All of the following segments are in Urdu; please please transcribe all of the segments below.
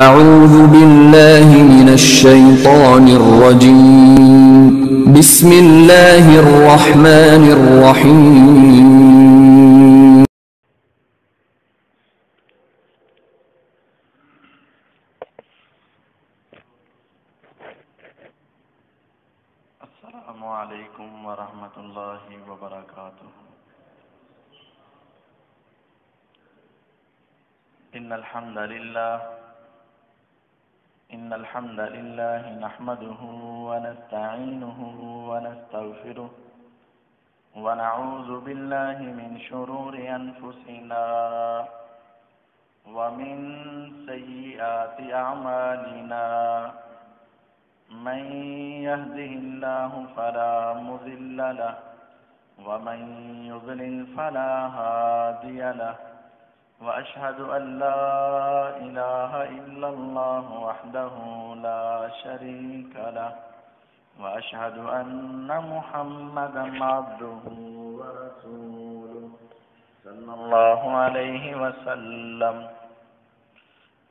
أعوذ بالله من الشيطان الرجيم بسم الله الرحمن الرحيم السلام علیکم ورحمۃ اللہ وبرکاتہ۔ ان الحمد لله نحمده ونستعينه ونستغفره ونعوذ بالله من شرور أنفسنا ومن سيئات أعمالنا من يهده الله فلا مضل له ومن يضلل فلا هادي له وأشهد أن لا إله إلا الله وحده لا شريك له وأشهد أن محمدا عبده ورسوله صلى الله عليه وسلم۔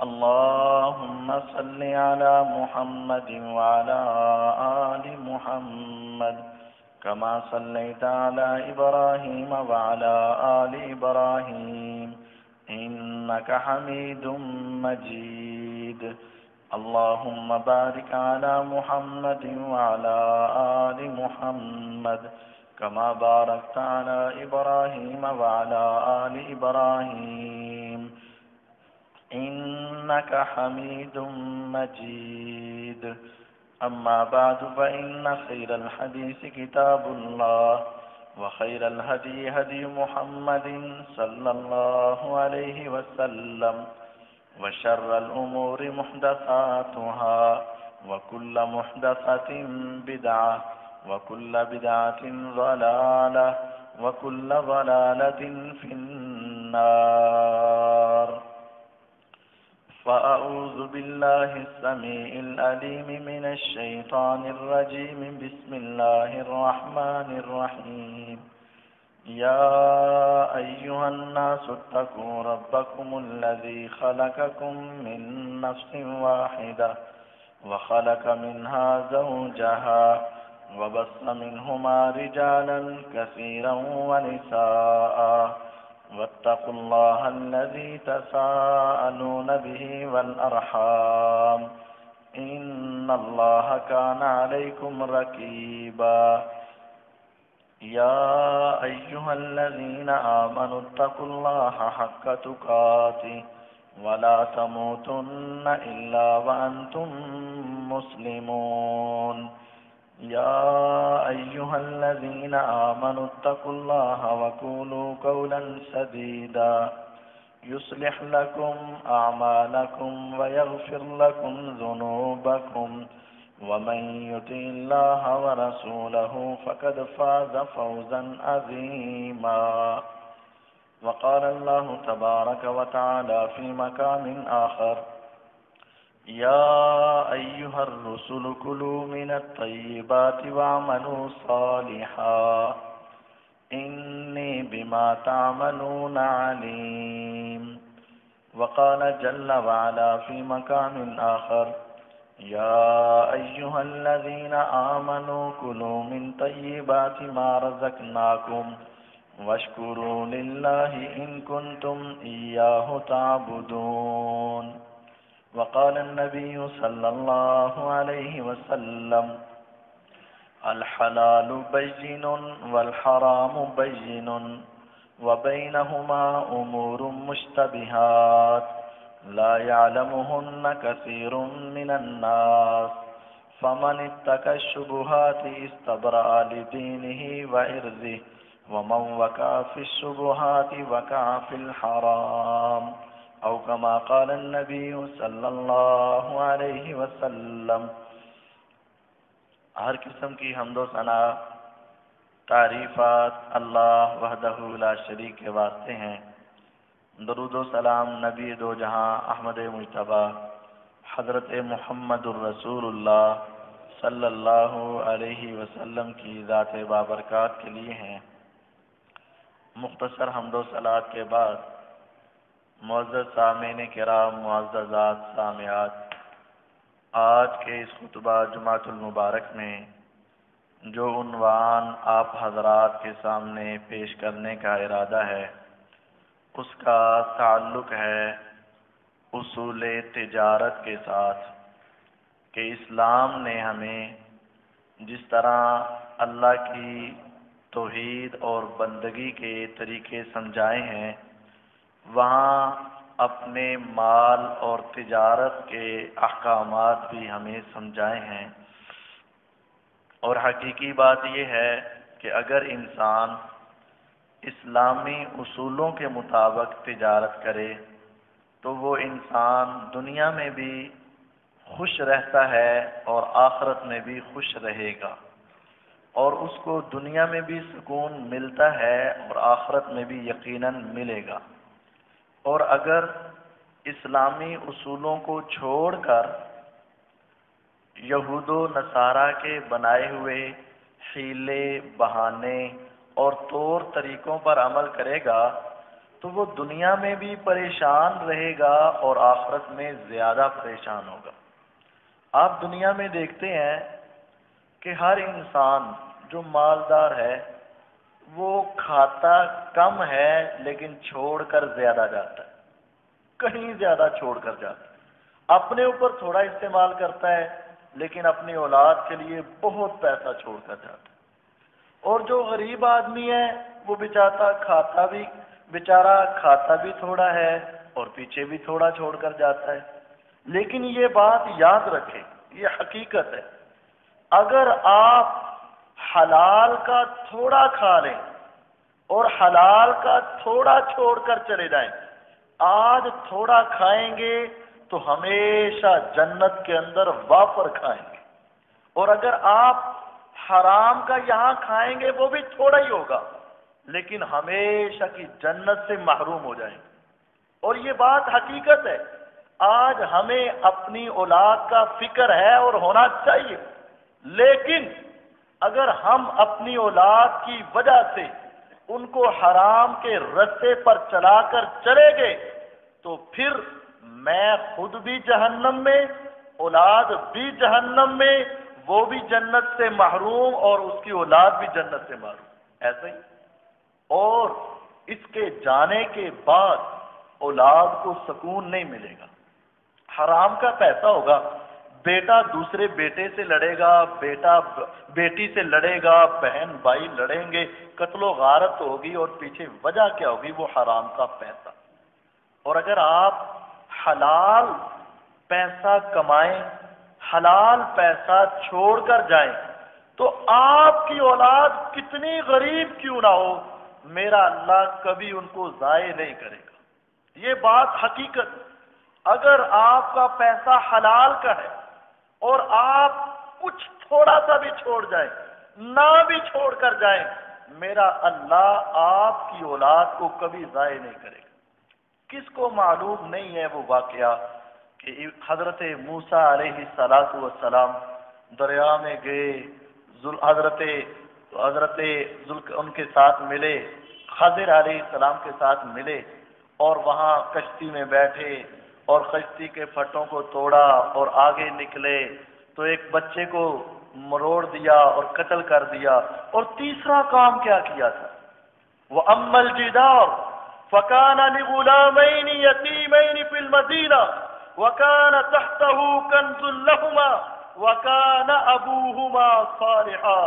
اللهم صل على محمد وعلى آل محمد كما صليت على إبراهيم وعلى آل إبراهيم إنك حميد مجيد۔ اللهم بارك على محمد وعلى آل محمد كما باركت على إبراهيم وعلى آل إبراهيم إنك حميد مجيد۔ أما بعد فإن خير الحديث كتاب الله وخير الهدي هدي محمد صلى الله عليه وسلم وشر الأمور محدثاتها وكل محدثة بدعة وكل بدعة ضلالة وكل ضلالة في النار۔ فأعوذ بالله السميع العليم من الشيطان الرجيم بسم الله الرحمن الرحيم۔ يا أيها الناس اتقوا ربكم الذي خلقكم من نفس واحدة وخلق منها زوجها وبث منهما رجالا كثيرا ونساء واتقوا الله الذي تساءلون به والأرحام إن الله كان عليكم رقيبا۔ يا أيها الذين آمنوا اتقوا الله حق تقاته ولا تموتن إلا وأنتم مسلمون۔ يا أيها الذين آمنوا اتقوا الله وقولوا قولا سديدا يصلح لكم أعمالكم ويغفر لكم ذنوبكم ومن يطع الله ورسوله فقد فاز فوزا عظيما۔ وقال الله تبارك وتعالى في مقام آخر: يا أيها الرسل كلوا من الطيبات واعملوا صالحا إني بما تعملون عليم۔ وقال جل وعلا في مقام آخر: يا أيها الذين آمنوا كلوا من طيبات ما رزقناكم واشكروا لله إن كنتم إياه تعبدون۔ وقال النبي صلى الله عليه وسلم: الحلال بين والحرام بين وبينهما أمور مشتبهات لا يعلمهن كثير من الناس فمن اتقى الشبهات استبرأ لدينه وعرضه ومن وقع في الشبهات وقع في الحرام او كما قال النبي صلی اللہ علیہ وسلم۔ ہر قسم کی حمد و ثنا تعریفات اللہ وحدہ لا شریک کے واسطے ہیں۔ درود و سلام نبی دو جہاں احمد مجتبیٰ حضرت محمد الرسول اللہ صلی اللہ علیہ وسلم کی ذات بابرکات کے لیے ہیں۔ مختصر حمد و صلات کے بعد معزز سامعین کرام، معززات سامعات، آج کے اس خطبہ جمعۃ المبارک میں جو عنوان آپ حضرات کے سامنے پیش کرنے کا ارادہ ہے اس کا تعلق ہے اصول تجارت کے ساتھ، کہ اسلام نے ہمیں جس طرح اللہ کی توحید اور بندگی کے طریقے سمجھائے ہیں، وہاں اپنے مال اور تجارت کے احکامات بھی ہمیں سمجھائے ہیں۔ اور حقیقی بات یہ ہے کہ اگر انسان اسلامی اصولوں کے مطابق تجارت کرے تو وہ انسان دنیا میں بھی خوش رہتا ہے اور آخرت میں بھی خوش رہے گا، اور اس کو دنیا میں بھی سکون ملتا ہے اور آخرت میں بھی یقیناً ملے گا۔ اور اگر اسلامی اصولوں کو چھوڑ کر یہود و نصارہ کے بنائے ہوئے حیلے، بہانے اور طور طریقوں پر عمل کرے گا تو وہ دنیا میں بھی پریشان رہے گا اور آخرت میں زیادہ پریشان ہوگا۔ آپ دنیا میں دیکھتے ہیں کہ ہر انسان جو مالدار ہے وہ کھاتا کم ہے لیکن چھوڑ کر زیادہ جاتا ہے، کہیں زیادہ چھوڑ کر جاتا ہے۔ اپنے اوپر تھوڑا استعمال کرتا ہے لیکن اپنی اولاد کے لیے بہت پیسہ چھوڑ کر جاتا ہے۔ اور جو غریب آدمی ہے وہ بیچارہ کھاتا بھی تھوڑا ہے اور پیچھے بھی تھوڑا چھوڑ کر جاتا ہے۔ لیکن یہ بات یاد رکھیں، یہ حقیقت ہے، اگر آپ حلال کا تھوڑا کھا لیں اور حلال کا تھوڑا چھوڑ کر چلے جائیں، آج تھوڑا کھائیں گے تو ہمیشہ جنت کے اندر وافر کھائیں گے، اور اگر آپ حرام کا یہاں کھائیں گے وہ بھی تھوڑا ہی ہوگا لیکن ہمیشہ کی جنت سے محروم ہو جائیں گے۔ اور یہ بات حقیقت ہے، آج ہمیں اپنی اولاد کا فکر ہے اور ہونا چاہیے، لیکن اگر ہم اپنی اولاد کی وجہ سے ان کو حرام کے رستے پر چلا کر چلے گئے تو پھر میں خود بھی جہنم میں، اولاد بھی جہنم میں، وہ بھی جنت سے محروم اور اس کی اولاد بھی جنت سے محروم، ایسا ہی۔ اور اس کے جانے کے بعد اولاد کو سکون نہیں ملے گا، حرام کا پیسہ ہوگا، بیٹا دوسرے بیٹے سے لڑے گا، بیٹا بیٹی سے لڑے گا، بہن بھائی لڑیں گے، قتل و غارت ہوگی، اور پیچھے وجہ کیا ہوگی؟ وہ حرام کا پیسہ۔ اور اگر آپ حلال پیسہ کمائیں، حلال پیسہ چھوڑ کر جائیں تو آپ کی اولاد کتنی غریب کیوں نہ ہو، میرا اللہ کبھی ان کو ضائع نہیں کرے گا۔ یہ بات حقیقت۔ اگر آپ کا پیسہ حلال کا ہے اور آپ کچھ تھوڑا سا بھی چھوڑ جائیں، نہ بھی چھوڑ کر جائیں، میرا اللہ آپ کی اولاد کو کبھی ضائع نہیں کرے گا۔ کس کو معلوم نہیں ہے وہ واقعہ کہ حضرت موسیٰ علیہ السلام دریا میں گئے، حضرت ان کے ساتھ ملے، خضر علیہ السلام کے ساتھ ملے، اور وہاں کشتی میں بیٹھے اور کشتی کے پھٹوں کو توڑا اور آگے نکلے تو ایک بچے کو مروڑ دیا اور قتل کر دیا۔ اور تیسرا کام کیا کیا تھا؟ وَأَمَّا الْجِدَارُ فَكَانَ لِغُلَامَيْنِ يَتِيمَيْنِ فِي الْمَدِينَةِ وَكَانَ تَحْتَهُ كَنْزٌ لَهُمَا وَكَانَ أَبُوهُمَا صَالِحًا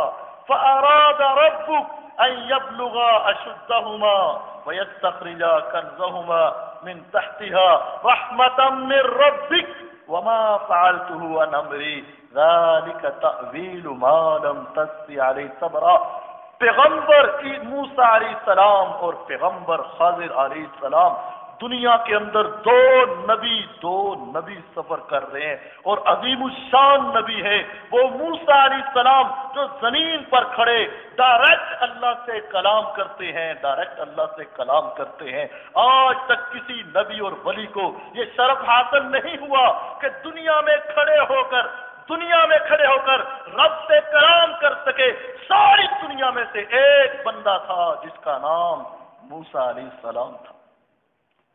فَأَرَادَ رَبُّكَ أَنْ يَبْلُغَا أَشُدَّهُمَا وَيَسْتَخْرِجَا كَنْزَهُمَا مِنْ تَحْتِهَا رَحْمَةً مِنْ رَبِّكَ وَمَا فَعَلْتُهُ عَنْ أَمْرِي ذَلِكَ تَأْوِيلُ مَا لَمْ تَسْطِع عَلَيْهِ صَبْرًا۔ پیغمبر موسیٰ علیہ السلام اور پیغمبر خضر علیہ السلام، دنیا کے اندر دو نبی سفر کر رہے ہیں، اور عظیم الشان نبی ہے وہ موسیٰ علیہ السلام جو زمین پر کھڑے ڈائریکٹ اللہ سے کلام کرتے ہیں۔ آج تک کسی نبی اور ولی کو یہ شرف حاصل نہیں ہوا کہ دنیا میں کھڑے ہو کر رب سے کلام کر سکے۔ ساری دنیا میں سے ایک بندہ تھا جس کا نام موسیٰ علیہ السلام تھا۔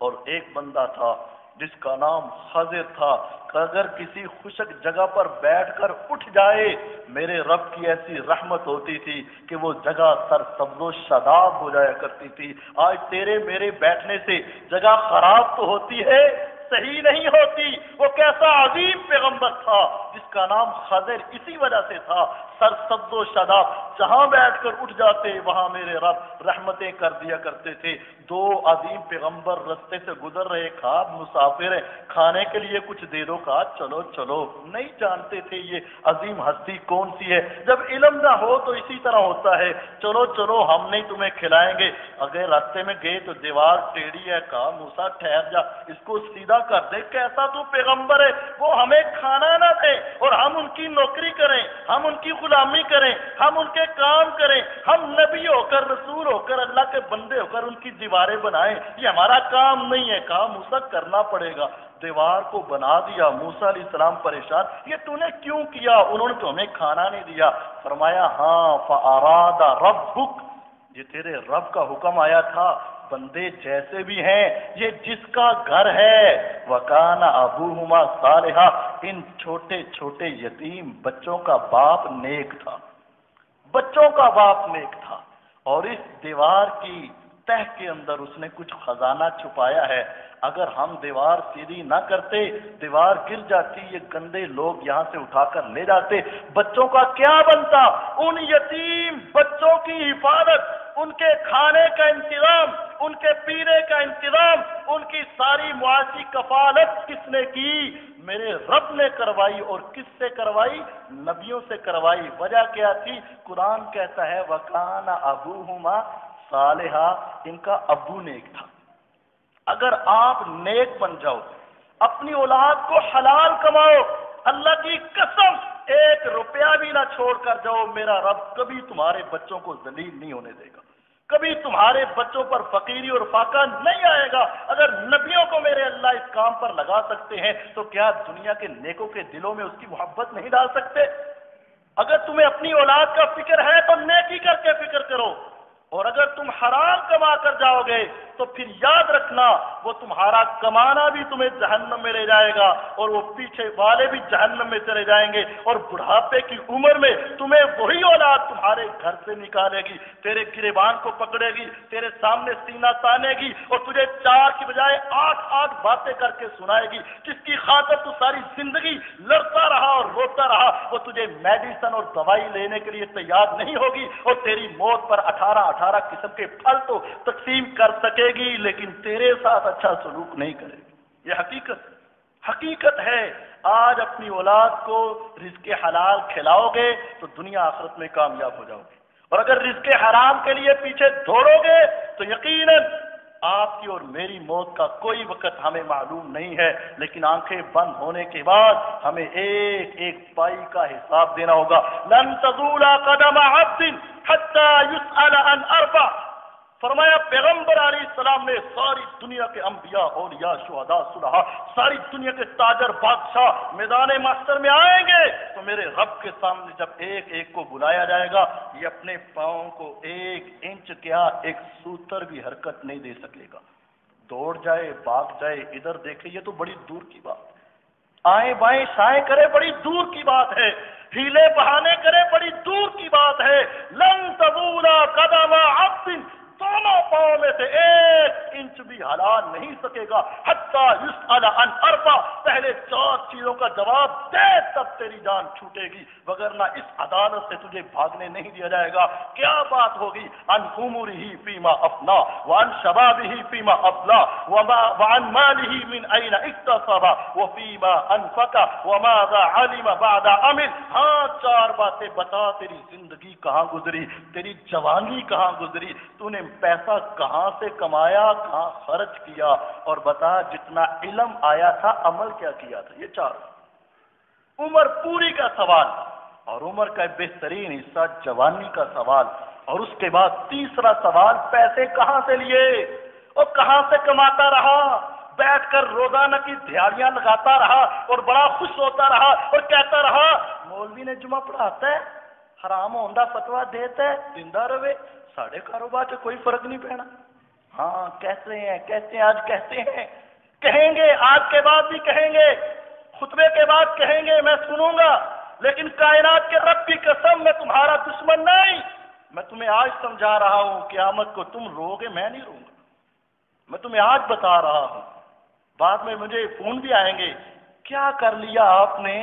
اور ایک بندہ تھا جس کا نام خضر تھا کہ اگر کسی خشک جگہ پر بیٹھ کر اٹھ جائے میرے رب کی ایسی رحمت ہوتی تھی کہ وہ جگہ سرسبز و شاداب ہو جایا کرتی تھی۔ آج تیرے میرے بیٹھنے سے جگہ خراب تو ہوتی ہے، صحیح نہیں ہوتی۔ وہ کیسا عظیم پیغمبر تھا جس کا نام خضر اسی وجہ سے تھا، سرسبز و شاداب، جہاں بیٹھ کر اٹھ جاتے وہاں میرے رب رحمتیں کر دیا کرتے تھے۔ دو عظیم پیغمبر رستے سے گزر رہے، کہا مسافر ہیں کھانے کے لیے کچھ دے دو، کہا چلو چلو، نہیں جانتے تھے یہ عظیم ہستی کون سی ہے۔ جب علم نہ ہو تو اسی طرح ہوتا ہے، چلو چلو ہم نہیں تمہیں کھلائیں گے۔ اگر راستے میں گئے تو دیوار ٹیڑھی ہے، کہا موسیٰ ٹھہر جا، اس کو سیدھا کر دے، کیسا تو پیغمبر ہے، وہ ہمیں کھانا نہ دے اور ہم ان کی نوکری کریں، ہم ان کی غلامی کریں، ہم ان کے کام کریں، ہم نبی ہو کر رسول ہو کر اللہ کے بندے ہو کر ان کی دیواریں بنائیں، یہ ہمارا کام نہیں ہے۔ کہا موسیٰ کرنا پڑے گا۔ دیوار کو بنا دیا، موسیٰ علیہ السلام پریشان، یہ تو نے کیوں کیا؟ انہوں نے تو ہمیں کھانا نہیں دیا۔ فرمایا ہاں فَأَرَادَ رَبُّكَ، یہ تیرے رب کا حکم آیا تھا، بندے جیسے بھی ہیں یہ جس کا گھر ہے وَكَانَ أَبُوهُمَا صَالِحًا، ان چھوٹے چھوٹے یتیم بچوں کا باپ نیک تھا، بچوں کا باپ نیک تھا، اور اس دیوار کی تہ کے اندر اس نے کچھ خزانہ چھپایا ہے۔ اگر ہم دیوار سیدھی نہ کرتے دیوار گر جاتی، یہ گندے لوگ یہاں سے اٹھا کر لے جاتے، بچوں کا کیا بنتا؟ ان یتیم بچوں کی حفاظت، ان کے کھانے کا انتظام، ان کے پینے کا انتظام، ان کی ساری معاشی کفالت کس نے کی؟ میرے رب نے کروائی۔ اور کس سے کروائی؟ نبیوں سے کروائی۔ وجہ کیا تھی؟ قرآن کہتا ہے وَكَانَ أَبُوهُمَا صَالِحًا، ان کا ابو نیک تھا۔ اگر آپ نیک بن جاؤ، اپنی اولاد کو حلال کماؤ، اللہ کی قسم ایک روپیہ بھی نہ چھوڑ کر جاؤ، میرا رب کبھی تمہارے بچوں کو ذلیل نہیں ہونے دے گا، کبھی تمہارے بچوں پر فقیری اور فاقہ نہیں آئے گا۔ اگر نبیوں کو میرے اللہ اس کام پر لگا سکتے ہیں تو کیا دنیا کے نیکوں کے دلوں میں اس کی محبت نہیں ڈال سکتے؟ اگر تمہیں اپنی اولاد کا فکر ہے تو نیکی کر کے فکر کرو، اور اگر تم حرام کما کر جاؤ گے تو پھر یاد رکھنا وہ تمہارا کمانا بھی تمہیں جہنم میں لے جائے گا، اور وہ پیچھے والے بھی جہنم میں چلے جائیں گے، اور بڑھاپے کی عمر میں تمہیں وہی اولاد تمہارے گھر سے نکالے گی، تیرے گریبان کو پکڑے گی، تیرے سامنے سینہ تانے گی، اور تجھے 4 کی بجائے 8 باتیں کر کے سنائے گی، جس کی خاطر تو ساری زندگی لڑتا رہا اور روتا رہا، وہ تجھے میڈیسن اور دوائی لینے کے لیے تیار نہیں ہوگی، اور تیری موت پر 18 قسم کے پھل تو تقسیم کر سکے گی لیکن تیرے ساتھ اچھا سلوک نہیں کرے گی۔ یہ حقیقت ہے۔ آج اپنی اولاد کو رزق حلال کھلاؤ گے تو دنیا آخرت میں کامیاب ہو جاؤ گے، اور اگر رزق حرام کے لیے پیچھے دوڑو گے تو یقیناً آپ کی اور میری موت کا کوئی وقت ہمیں معلوم نہیں ہے، لیکن آنکھیں بند ہونے کے بعد ہمیں ایک ایک پائی کا حساب دینا ہوگا۔ لن تزول قدم عبد حتى يسأل عن 4، فرمایا پیغمبر علیہ السلام نے ساری دنیا کے انبیاء، اولیاء، شہداء، صلحاء، ساری دنیا کے تاجر بادشاہ میدان محشر میں آئیں گے تو میرے رب کے سامنے جب ایک ایک کو بلایا جائے گا، یہ اپنے پاؤں کو 1 انچ کیا 1 سوتر بھی حرکت نہیں دے سکے گا، دوڑ جائے بھاگ جائے ادھر دیکھے یہ تو بڑی دور کی بات ہے، آئیں بائیں شائیں کرے بڑی دور کی بات ہے، ہیلے بہانے کرے بڑی دور کی بات ہے۔ لن تزول قدم عبد، دونوں پاؤں میں سے 1 انچ بھی ہلا نہیں سکے گا، حتی یسأل عن 4، پہلے 4 چیزوں کا جواب دے تب تیری جان چھوٹے گی، وگرنہ اس عدالت سے تجھے بھاگنے نہیں دیا جائے گا۔ کیا بات ہوگی؟ عن عمرہ فیما افنا، وعن شبابہ فیما ابلا، وعن مالہ من این اکتسب، وفیما انفق، وماذا علم بعد عمل۔ ہاں 4 باتیں بتا، تیری زندگی کہاں گزری، تیری جوانی کہاں گزری، تو نے پیسہ کہاں سے کمایا، کہاں خرچ کیا، اور بتا جتنا علم آیا تھا عمل کیا کیا تھا۔ یہ 4 عمر پوری کا سوال، اور عمر کا بہترین حصہ جوانی کا سوال، اور اس کے بعد تیسرا سوال پیسے کہاں سے لیے اور کہاں سے کماتا رہا، بیٹھ کر روزانہ کی دیہاڑیاں لگاتا رہا اور بڑا خوش ہوتا رہا اور کہتا رہا مولوی نے جمعہ پڑھاتا ہے، حرام ہوندہ فتویٰ دیتا ہے، زندہ رہے، ساڑھے کاروبار سے کوئی فرق نہیں پینا۔ ہاں کہتے ہیں آج کہتے ہیں، کہیں گے، آج کے بعد بھی کہیں گے، خطبے کے بعد کہیں گے، میں سنوں گا، لیکن کائنات کے رب کی قسم میں تمہارا دشمن نہیں، میں تمہیں آج سمجھا رہا ہوں، قیامت کو تم رو گے، میں نہیں روں گا، میں تمہیں آج بتا رہا ہوں، بعد میں مجھے فون بھی آئیں گے، کیا کر لیا آپ نے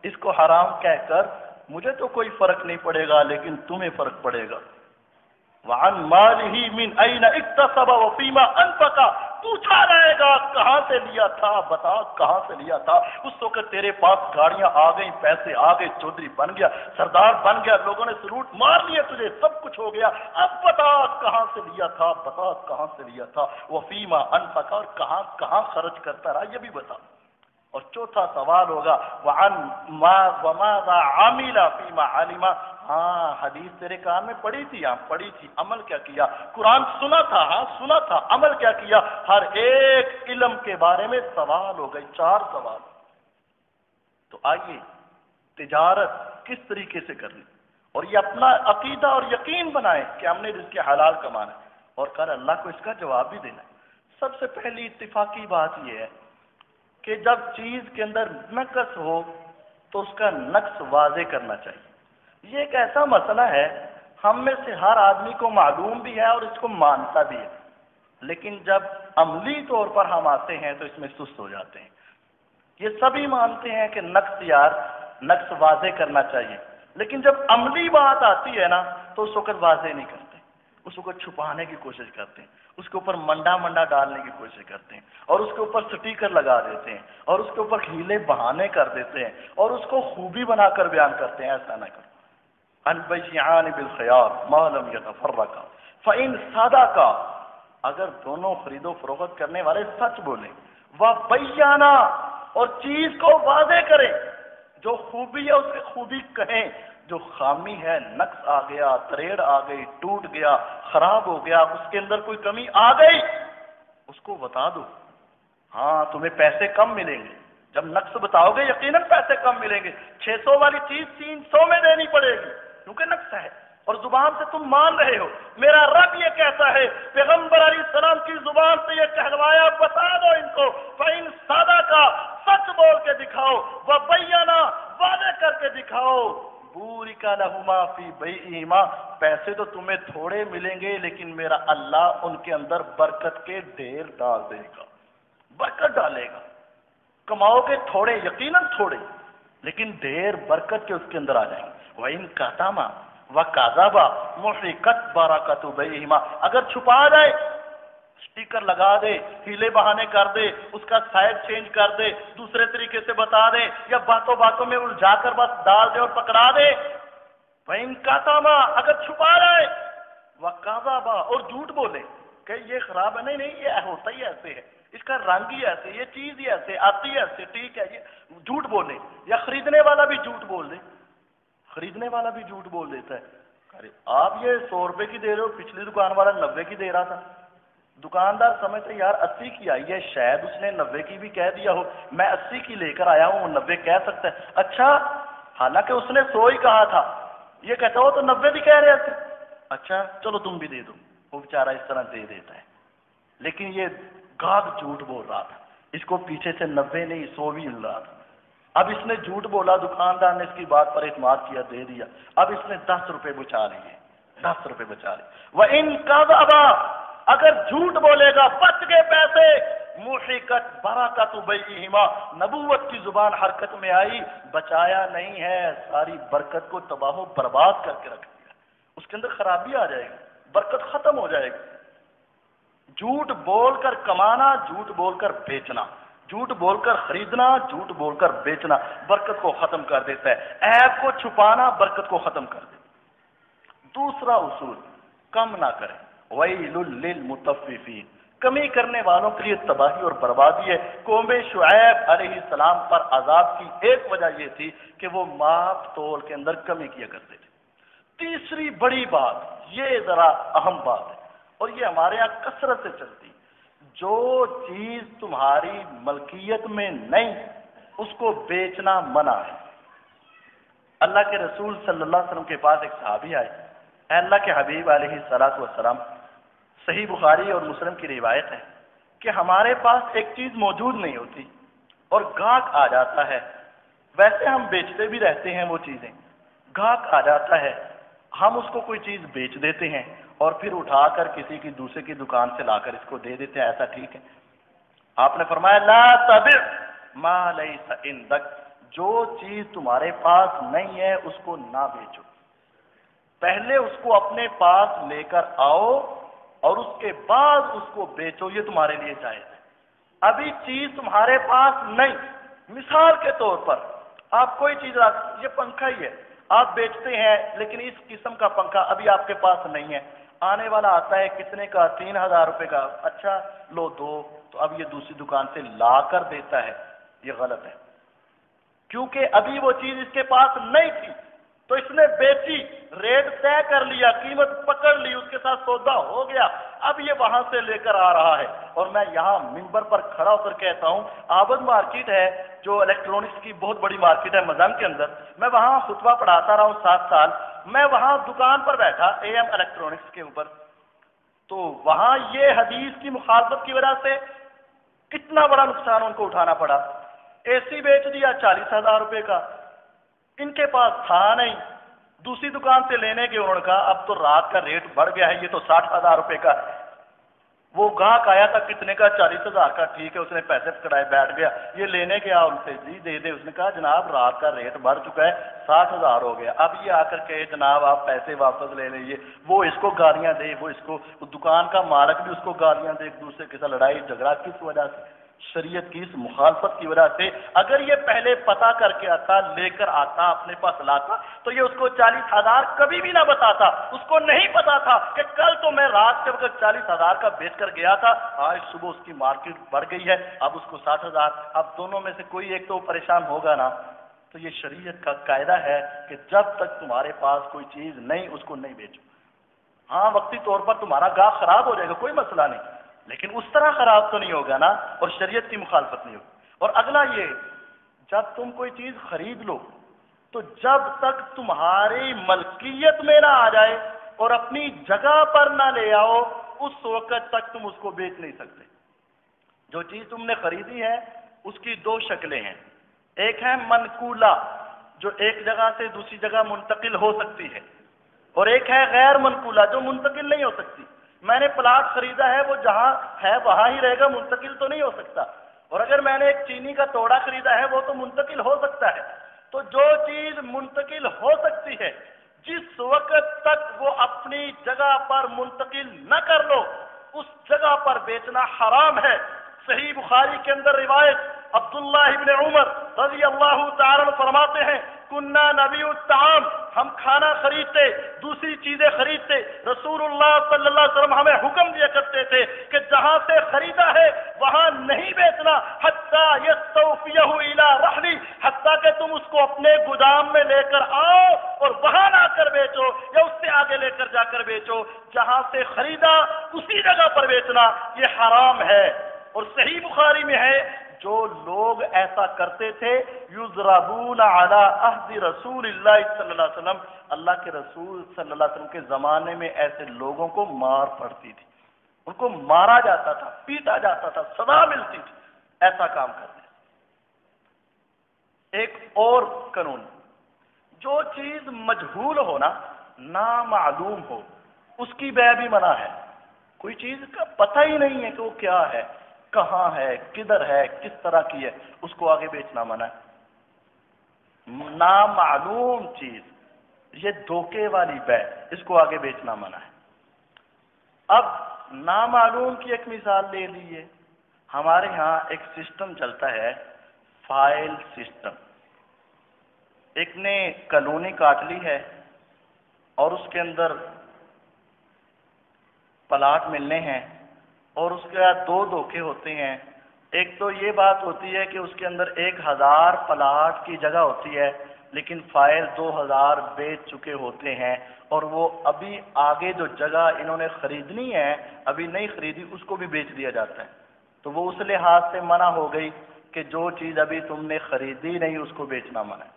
اس کو حرام کہہ کر، مجھے تو کوئی فرق نہیں پڑے گا لیکن تمہیں فرق پڑے گا۔ وَعَنْ مَالِهِ مِنْ أَيْنَ اكْتَسَبَ وَفِيمَا أَنْفَقَ، پوچھا جائے گا کہاں سے لیا تھا، بتا کہاں سے لیا تھا۔ اس وقت تیرے پاس گاڑیاں آ گئیں، پیسے آ گئے، چودھری بن گیا، سردار بن گیا، لوگوں نے سلوٹ مار لیے تجھے، سب کچھ ہو گیا، اب بتا کہاں سے لیا تھا، بتا کہاں سے لیا تھا، وَفِيمَا أَنْفَقَ، اور کہاں کہاں خرچ کرتا رہا، یہ بھی بتا۔ اور چوتھا سوال ہوگا وَمَاذَا عَمِلَ فِيمَا عَلِمَ، ہاں حدیث تیرے کان میں پڑھی تھی، ہاں پڑھی تھی، عمل کیا کیا، قرآن سنا تھا، ہاں سنا تھا، عمل کیا کیا، ہر ایک علم کے بارے میں سوال ہو گئے، 4 سوال۔ تو آئیے تجارت کس طریقے سے کرنی، اور یہ اپنا عقیدہ اور یقین بنائیں کہ ہم نے رزق حلال کمانا ہے، اور کل اللہ کو اس کا جواب بھی دینا ہے۔ سب سے پہلی اتفاقی بات یہ ہے کہ جب چیز کے اندر نقص ہو تو اس کا نقص واضح کرنا چاہیے۔ یہ ایک ایسا مسئلہ ہے، ہم میں سے ہر آدمی کو معلوم بھی ہے اور اس کو مانتا بھی ہے، لیکن جب عملی طور پر ہم آتے ہیں تو اس میں سست ہو جاتے ہیں۔ یہ سبھی مانتے ہیں کہ نقص واضح کرنا چاہیے، لیکن جب عملی بات آتی ہے نا تو اس وقت واضح نہیں کرتے، اس کو چھپانے کی کوشش کرتے ہیں، اس کے اوپر منڈا ڈالنے کی کوشش کرتے ہیں، اور اس کے اوپر سٹیکر لگا دیتے ہیں، اور اس کے اوپر ہیلے بہانے کر دیتے ہیں، اور اس کو خوبی بنا کر بیان کرتے ہیں۔ ایسا نہ کرو۔ البیعان بالخیار ما لم یتفرقا فإن صدقا، اگر دونوں خرید و فروخت کرنے والے سچ بولیں، وبیانا، اور چیز کو واضح کریں، جو خوبی ہے اس کی خوبی کہیں، جو خامی ہے، نقص آ گیا، تریڑ آ گئی، ٹوٹ گیا، خراب ہو گیا، اس کے اندر کوئی کمی آ گئی، اس کو بتا دو۔ ہاں تمہیں پیسے کم ملیں گے، جب نقص بتاؤ گے یقیناً پیسے کم ملیں گے، 600 والی چیز 300 میں دینی پڑے گی کیونکہ نقص ہے، اور زبان سے تم مان رہے ہو۔ میرا رب یہ کہتا ہے، پیغمبر علیہ السلام کی زبان سے یہ کہلوایا، بتا دو ان کو، فَإِن صَدَقَا، سچ بول کے دکھاؤ، وَبَيَّنَا، واضح کر کے دکھاؤ، بُورِكَ لَهُمَا فِي بَيْعِهِمَا، پیسے تو تمہیں تھوڑے ملیں گے لیکن میرا اللہ ان کے اندر برکت کے ڈھیر ڈال دے گا، برکت ڈالے گا۔ کماؤ گے تھوڑے، یقیناً تھوڑے، لیکن ڈھیر برکت کے اس کے اندر آ جائیں گے۔ وَإِن كَتَمَا وَكَذَبَ مُحِقَتْ بَرَكَتُ بَيْعِهِمَا، اگر چھپا جائے، سٹیکر لگا دے، ہیلے بہانے کر دے، اس کا سائز چینج کر دے، دوسرے طریقے سے بتا دے، یا باتوں میں الجھا کر بس ڈال دے اور پکڑا دے۔ وَإِن كَتَمَا، اگر چھپا جائے، وَكَذَبَ، اور جھوٹ بولے کہ یہ خراب ہے، نہیں یہ ہوتا ہی ایسے ہے، اس کا رنگ ہی ایسے، یہ چیز ہی ایسے آتی ہے ایسے، ٹھیک ہے، یہ جھوٹ بولے، یا خریدنے والا بھی جھوٹ بول دے، خریدنے والا بھی جھوٹ بول دیتا ہے، ارے آپ یہ 100 روپے کی دے رہے ہو، پچھلی دکان والا 90 کی دے رہا تھا، دکاندار سمجھتے یار 80 کی آئی ہے، شاید اس نے 90 کی بھی کہہ دیا ہو، میں 80 کی لے کر آیا ہوں، وہ 90 کہہ سکتا ہے، اچھا حالانکہ اس نے 100 ہی کہا تھا، یہ کہتا ہو تو 90 بھی کہہ رہے تھے، اچھا چلو تم بھی دے دو، وہ بیچارہ اس طرح دے دیتا ہے، لیکن یہ گاہک جھوٹ بول رہا تھا، اس کو پیچھے سے 90 نہیں 100 بھی مل رہا تھا، اب اس نے جھوٹ بولا، دکاندار نے اس کی بات پر اعتماد کیا، دے دیا، اب اس نے 10 روپے بچا لیے، 10 روپے بچا لیے۔ وَإِن كَذَبَ، اگر جھوٹ بولے گا، بچ گئے پیسے، مُحِقَتْ بَرَكَتُ بَيْعِهِمَا، نبوت کی زبان حرکت میں آئی، بچایا نہیں ہے، ساری برکت کو تباہ و برباد کر کے رکھ دیا، اس کے اندر خرابی آ جائے گی، برکت ختم ہو جائے گی۔ جھوٹ بول کر کمانا، جھوٹ بول کر بیچنا، جھوٹ بول کر خریدنا، جھوٹ بول کر بیچنا برکت کو ختم کر دیتا ہے، عیب کو چھپانا برکت کو ختم کر دیتا ہے۔ دوسرا اصول، کم نہ کریں، وَيْلٌ لِّلْمُطَفِّفِينَ، کمی کرنے والوں کے لیے تباہی اور بربادی ہے۔ قوم شعیب علیہ السلام پر عذاب کی ایک وجہ یہ تھی کہ وہ ماپ تول کے اندر کمی کیا کرتے تھے۔ تیسری بڑی بات، یہ ذرا اہم بات ہے اور یہ ہمارے یہاں کثرت سے چلتی، جو چیز تمہاری ملکیت میں نہیں اس کو بیچنا منع ہے۔ اللہ کے رسول صلی اللہ علیہ وسلم کے پاس ایک صحابی آئے، اے اللہ کے حبیب علیہ الصلوۃ والسلام، صحیح بخاری اور مسلم کی روایت ہے کہ ہمارے پاس ایک چیز موجود نہیں ہوتی اور گاہک آ جاتا ہے، ویسے ہم بیچتے بھی رہتے ہیں وہ چیزیں، گاہک آ جاتا ہے، ہم اس کو کوئی چیز بیچ دیتے ہیں اور پھر اٹھا کر کسی کی دوسرے کی دکان سے لا کر اس کو دے دیتے ہیں، ایسا ٹھیک ہے؟ آپ نے فرمایا لا تبع ما لیس عندک، جو چیز تمہارے پاس نہیں ہے اس کو نہ بیچو، پہلے اس کو اپنے پاس لے کر آؤ اور اس کے بعد اس کو بیچو، یہ تمہارے لیے جائز ہے۔ ابھی چیز تمہارے پاس نہیں، مثال کے طور پر آپ کوئی چیز یہ پنکھا ہی ہے، آپ بیچتے ہیں لیکن اس قسم کا پنکھا ابھی آپ کے پاس نہیں ہے، آنے والا آتا ہے کتنے کا، 3000 روپے کا، اچھا لو دو، تو اب یہ دوسری دکان سے لا کر دیتا ہے، یہ غلط ہے، کیونکہ ابھی وہ چیز اس کے پاس نہیں تھی تو اس نے بیچی، ریٹ طے کر لیا، قیمت پکڑ لی، اس کے ساتھ سودا ہو گیا، اب یہ وہاں سے لے کر آ رہا ہے، اور میں یہاں ممبر پر کھڑا ہو کر کہتا ہوں، آبد مارکیٹ ہے جو الیکٹرانکس کی بہت بڑی مارکیٹ ہے مزان کے اندر، میں وہاں خطبہ پڑھاتا رہا ہوں 7 سال، میں وہاں دکان پر بیٹھا اے ایم الیکٹرانکس کے اوپر، تو وہاں یہ حدیث کی مخالفت کی وجہ سے کتنا بڑا نقصان ان کو اٹھانا پڑا، اے سی بیچ دیا 40,000 روپے کا، ان کے پاس تھا نہیں، دوسری دکان سے لینے کے انہوں نے کہا اب تو رات کا ریٹ بڑھ گیا ہے، یہ تو 60,000 روپے کا، وہ گاہک آیا تھا کتنے کا، 40,000 کا، ٹھیک ہے، اس نے پیسے پکڑائے بیٹھ گیا، یہ لینے گیا ان سے جی دے دے، اس نے کہا جناب رات کا ریٹ بڑھ چکا ہے، 60,000 ہو گیا، اب یہ آ کر کہ جناب آپ پیسے واپس لے لیجیے، وہ اس کو گالیاں دے، وہ اس کو، دکان کا مالک بھی اس کو گالیاں دے، ایک دوسرے کے ساتھ لڑائی جھگڑا، کس وجہ سے؟ شریعت کی اس مخالفت کی وجہ سے۔ اگر یہ پہلے پتہ کر کے آتا، لے کر آتا، اپنے پاس لاتا تو یہ اس کو 40,000 کبھی بھی نہ بتاتا، اس کو نہیں پتا تھا کہ کل تو میں رات کے وقت 40,000 کا بیچ کر گیا تھا، آج صبح اس کی مارکیٹ بڑھ گئی ہے، اب اس کو 60,000، اب دونوں میں سے کوئی ایک تو پریشان ہوگا نا۔ تو یہ شریعت کا قاعدہ ہے کہ جب تک تمہارے پاس کوئی چیز نہیں اس کو نہیں بیچو، ہاں وقتی طور پر تمہارا گاہ خراب ہو جائے گا، کوئی مسئلہ نہیں، لیکن اس طرح خراب تو نہیں ہوگا نا، اور شریعت کی مخالفت نہیں ہوگی۔ اور اگلا یہ، جب تم کوئی چیز خرید لو تو جب تک تمہاری ملکیت میں نہ آ جائے اور اپنی جگہ پر نہ لے آؤ، اس وقت تک تم اس کو بیچ نہیں سکتے۔ جو چیز تم نے خریدی ہے اس کی 2 شکلیں ہیں، ایک ہے منقولہ جو ایک جگہ سے دوسری جگہ منتقل ہو سکتی ہے، اور ایک ہے غیر منقولہ جو منتقل نہیں ہو سکتی۔ میں نے پلاٹ خریدا ہے، وہ جہاں ہے وہاں ہی رہے گا، منتقل تو نہیں ہو سکتا، اور اگر میں نے ایک چینی کا توڑا خریدا ہے وہ تو منتقل ہو سکتا ہے۔ تو جو چیز منتقل ہو سکتی ہے، جس وقت تک وہ اپنی جگہ پر منتقل نہ کر لو اس جگہ پر بیچنا حرام ہے۔ صحیح بخاری کے اندر روایت عبداللہ ابن عمر رضی اللہ تعالی عنہ فرماتے ہیں، کننا نبی الطعام، ہم کھانا خریدتے، دوسری چیزیں خریدتے، رسول اللہ صلی اللہ علیہ وسلم ہمیں حکم دیا کرتے تھے کہ جہاں سے خریدا ہے وہاں نہیں بیچنا، حتیٰ یستوفیہ الی رحلی، حتیٰ کہ تم اس کو اپنے گودام میں لے کر آؤ اور وہاں لا کر بیچو یا اس سے آگے لے کر جا کر بیچو، جہاں سے خریدا اسی جگہ پر بیچنا یہ حرام ہے۔ اور صحیح بخاری میں ہے، جو لوگ ایسا کرتے تھے یضربون علی عہد رسول اللہ صلی اللہ علیہ وسلم، اللہ کے رسول صلی اللہ علیہ وسلم کے زمانے میں ایسے لوگوں کو مار پڑتی تھی، ان کو مارا جاتا تھا، پیٹا جاتا تھا، سزا ملتی تھی، ایسا کام کرتے۔ ایک اور قانون، جو چیز مجہول ہو نا، نامعلوم ہو، اس کی بیع بھی منع ہے۔ کوئی چیز کا پتہ ہی نہیں ہے کہ وہ کیا ہے، کہاں ہے، کدھر ہے، کس طرح کی ہے، اس کو آگے بیچنا منع ہے۔ نامعلوم چیز، یہ دھوکے والی بیع، اس کو آگے بیچنا منع ہے۔ اب نامعلوم کی ایک مثال لے لیجیے، ہمارے ہاں ایک سسٹم چلتا ہے، فائل سسٹم۔ ایک نے کالونی کاٹ لی ہے اور اس کے اندر پلاٹ ملنے ہیں، اور اس کے بعد 2 دھوکے ہوتے ہیں۔ ایک تو یہ بات ہوتی ہے کہ اس کے اندر 1000 پلاٹ کی جگہ ہوتی ہے، لیکن فائل 2000 بیچ چکے ہوتے ہیں، اور وہ ابھی آگے جو جگہ انہوں نے خریدنی ہے ابھی نہیں خریدی، اس کو بھی بیچ دیا جاتا ہے۔ تو وہ اس لحاظ سے منع ہو گئی کہ جو چیز ابھی تم نے خریدی نہیں اس کو بیچنا منع ہے۔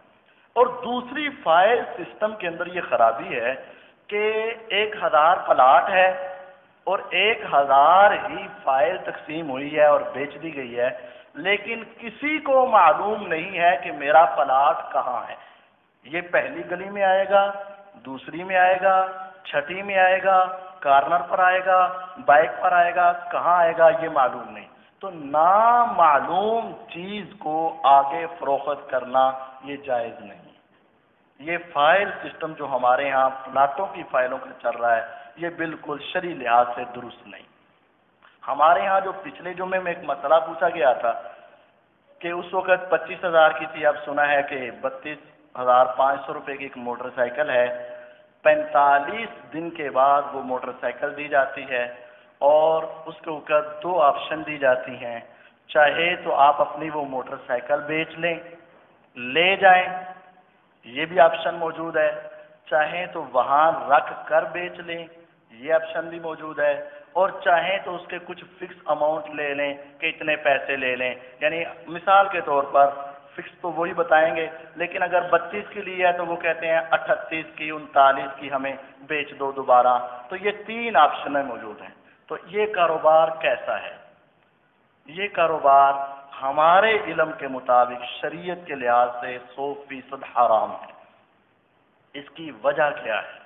اور دوسری فائل سسٹم کے اندر یہ خرابی ہے کہ 1000 پلاٹ ہے اور 1000 ہی فائل تقسیم ہوئی ہے اور بیچ دی گئی ہے، لیکن کسی کو معلوم نہیں ہے کہ میرا پلاٹ کہاں ہے، یہ پہلی گلی میں آئے گا، دوسری میں آئے گا، چھٹی میں آئے گا، کارنر پر آئے گا، بائک پر آئے گا، کہاں آئے گا یہ معلوم نہیں۔ تو نامعلوم چیز کو آگے فروخت کرنا یہ جائز نہیں۔ یہ فائل سسٹم جو ہمارے ہاں پلاٹوں کی فائلوں کا چل رہا ہے یہ بالکل شرعی لحاظ سے درست نہیں۔ ہمارے ہاں جو پچھلے جمعے میں ایک مسئلہ پوچھا گیا تھا کہ اس وقت 25,000 کی تھی، اب سنا ہے کہ 32,500 روپے کی ایک موٹر سائیکل ہے، 45 دن کے بعد وہ موٹر سائیکل دی جاتی ہے اور اس کے اوپر 2 آپشن دی جاتی ہیں، چاہے تو آپ اپنی وہ موٹر سائیکل بیچ لیں، لے جائیں، یہ بھی آپشن موجود ہے، چاہیں تو وہاں رکھ کر بیچ لیں، یہ آپشن بھی موجود ہے، اور چاہیں تو اس کے کچھ فکس اماؤنٹ لے لیں کہ اتنے پیسے لے لیں، یعنی مثال کے طور پر فکس تو وہی بتائیں گے، لیکن اگر 32 کی لی ہے تو وہ کہتے ہیں 38 کی 39 کی ہمیں بیچ دو دوبارہ۔ تو یہ 3 آپشنیں موجود ہیں۔ تو یہ کاروبار کیسا ہے؟ یہ کاروبار ہمارے علم کے مطابق شریعت کے لحاظ سے 100% حرام ہے۔ اس کی وجہ کیا ہے؟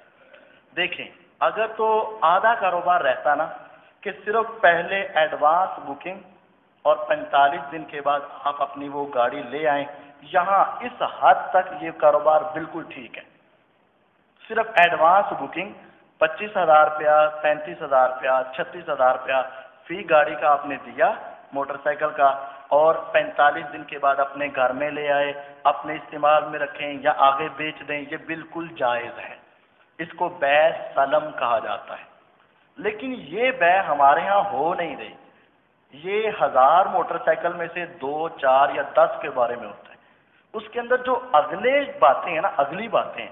دیکھیں، اگر تو آدھا کاروبار رہتا نا کہ صرف پہلے ایڈوانس بکنگ اور 45 دن کے بعد آپ اپنی وہ گاڑی لے آئیں، یہاں اس حد تک یہ کاروبار بالکل ٹھیک ہے۔ صرف ایڈوانس بکنگ 25,000 روپیہ، 35,000 روپیہ، 36,000 روپیہ فی گاڑی کا آپ نے دیا موٹر سائیکل کا، اور 45 دن کے بعد اپنے گھر میں لے آئے، اپنے استعمال میں رکھیں یا آگے بیچ دیں، یہ بالکل جائز ہے۔ اس کو بیع سلم کہا جاتا ہے، لیکن یہ بیع ہمارے ہاں ہو نہیں رہی۔ یہ 1000 موٹر سائیکل میں سے 2، 4 یا 10 کے بارے میں ہوتا ہے۔ اس کے اندر جو اگلے باتیں ہیں نا، اگلی باتیں،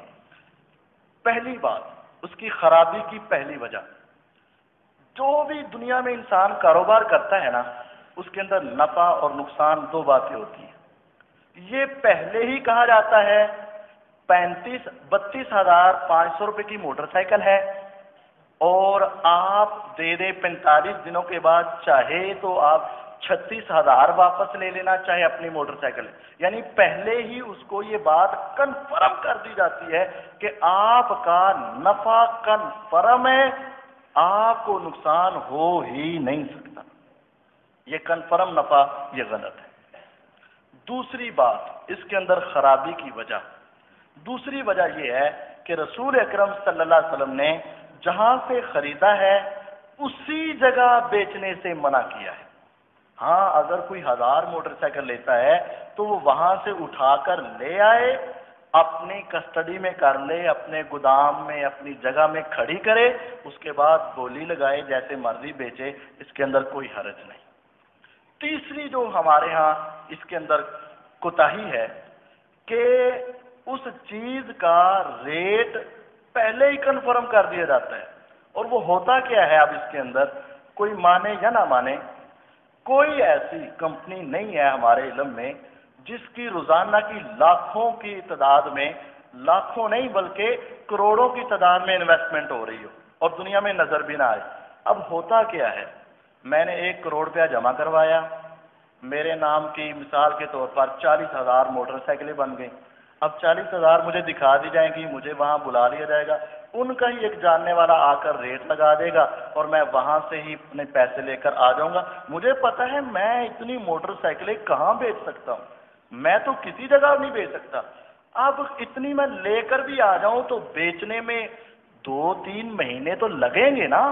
پہلی بات اس کی خرابی کی پہلی وجہ، جو بھی دنیا میں انسان کاروبار کرتا ہے نا، اس کے اندر نفع اور نقصان 2 باتیں ہوتی ہیں۔ یہ پہلے ہی کہا جاتا ہے 32,500 روپے کی موٹر سائیکل ہے اور آپ دے دیں 45 دنوں کے بعد، چاہے تو آپ 36,000 واپس لے لینا، چاہے اپنی موٹر سائیکل، یعنی پہلے ہی اس کو یہ بات کنفرم کر دی جاتی ہے کہ آپ کا نفع کنفرم ہے، آپ کو نقصان ہو ہی نہیں سکتا۔ یہ کنفرم نفع یہ غلط ہے۔ دوسری بات اس کے اندر خرابی کی وجہ، دوسری وجہ یہ ہے کہ رسول اکرم صلی اللہ علیہ وسلم نے جہاں سے خریدا ہے اسی جگہ بیچنے سے منع کیا ہے۔ ہاں، اگر کوئی 1000 موٹر سائیکل لیتا ہے تو وہ وہاں سے اٹھا کر لے آئے، اپنی کسٹڈی میں کر لے، اپنے گودام میں اپنی جگہ میں کھڑی کرے، اس کے بعد بولی لگائے، جیسے مرضی بیچے، اس کے اندر کوئی حرج نہیں۔ تیسری جو ہمارے ہاں اس کے اندر کوتاہی ہے کہ اس چیز کا ریٹ پہلے ہی کنفرم کر دیا جاتا ہے، اور وہ ہوتا کیا ہے؟ اب اس کے اندر کوئی مانے یا نہ مانے، کوئی ایسی کمپنی نہیں ہے ہمارے علم میں جس کی روزانہ کی لاکھوں کی تعداد میں، لاکھوں نہیں بلکہ کروڑوں کی تعداد میں انویسٹمنٹ ہو رہی ہو اور دنیا میں نظر بھی نہ آئے۔ اب ہوتا کیا ہے؟ میں نے 1 کروڑ روپیہ جمع کروایا، میرے نام کی مثال کے طور پر 40,000 موٹر سائیکلیں بن گئیں۔ اب 40,000 مجھے دکھا دی جائیں گی، مجھے وہاں بلا لیا جائے گا، ان کا ہی ایک جاننے والا آ کر ریٹ لگا دے گا اور میں وہاں سے ہی اپنے پیسے لے کر آ جاؤں گا۔ مجھے پتا ہے میں اتنی موٹر سائیکلیں کہاں بیچ سکتا ہوں، میں تو کسی جگہ نہیں بیچ سکتا۔ اب اتنی میں لے کر بھی آ جاؤں تو بیچنے میں 2-3 مہینے تو لگیں گے نا،